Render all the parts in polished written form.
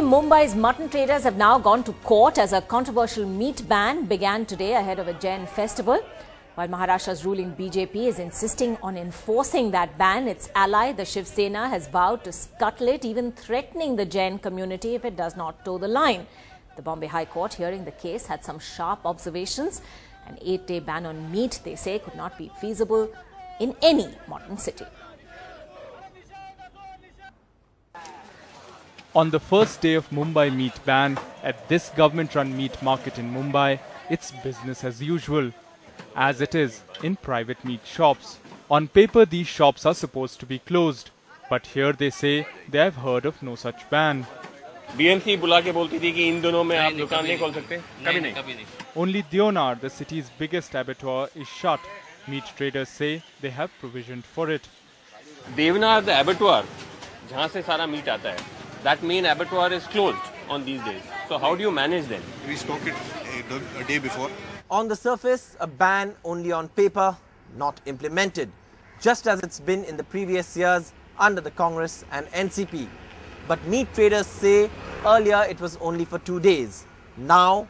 Mumbai's mutton traders have now gone to court as a controversial meat ban began today ahead of a Jain festival. While Maharashtra's ruling BJP is insisting on enforcing that ban, its ally, the Shiv Sena, has vowed to scuttle it, even threatening the Jain community if it does not toe the line. The Bombay High Court, hearing the case, had some sharp observations. An 8-day ban on meat, they say, could not be feasible in any modern city. On the first day of Mumbai meat ban, at this government-run meat market in Mumbai, it's business as usual, as it is in private meat shops. On paper, these shops are supposed to be closed, but here they say they have heard of no such ban. BNC बुला के बोलती थी कि इन दोनों में आप दुकान नहीं खोल सकते, कभी नहीं. Only Deonar, the city's biggest abattoir, is shut. Meat traders say they have provisioned for it. Deonar, the abattoir, जहाँ से सारा मीट आता है, that main abattoir is closed on these days. So how do you manage them? We stock it a day before. On the surface, a ban only on paper, not implemented, just as it's been in the previous years under the Congress and NCP. But meat traders say earlier it was only for 2 days. Now,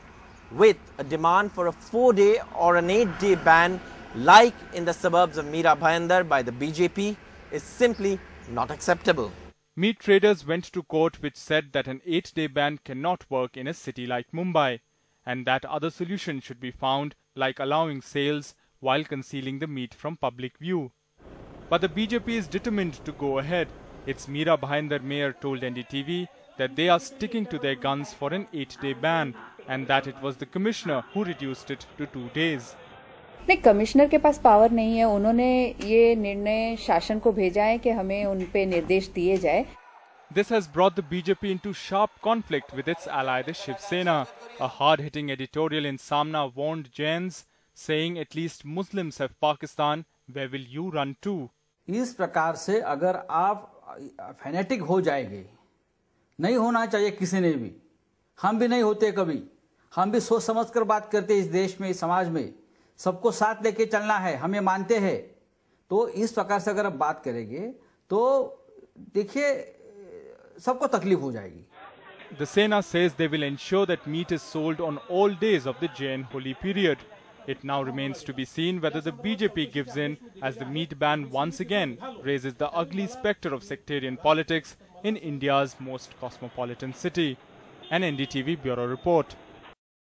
with a demand for a 4-day or an 8-day ban, like in the suburbs of Mira Bhayandar by the BJP, is simply not acceptable. Meat traders went to court which said that an 8-day ban cannot work in a city like Mumbai, and that other solutions should be found, like allowing sales while concealing the meat from public view. But the BJP is determined to go ahead. Its Mira Bhayandar mayor told NDTV that they are sticking to their guns for an 8-day ban, and that it was the commissioner who reduced it to 2 days. नहीं, commissioner के पास power नहीं है. उन्होंने ये निर्णय शासन को भेजा है कि हमें उन पे निर्देश दिए जाए. This has brought the BJP into sharp conflict with its ally, the Shiv Sena. A hard-hitting editorial in Samna warned Jains, saying at least Muslims have Pakistan, where will you run to? इस प्रकार से अगर आप fanatic हो जाएंगे, नहीं होना चाहिए किसी ने भी. हम भी नहीं होते कभी. हम भी सोच समझ कर बात करते इस देश में, इस समाज में. सबको साथ लेके चलना है, हमें मानते हैं. तो इस प्रकार से अगर आप बात करेंगे तो देखिए सबको तकलीफ हो जाएगी. The Sena says they will ensure that meat is sold on all days of the Jain holy period. It now remains to be seen whether the BJP gives in, as the meat ban once again raises the ugly spectre of sectarian politics in India's most cosmopolitan city. An NDTV Bureau report.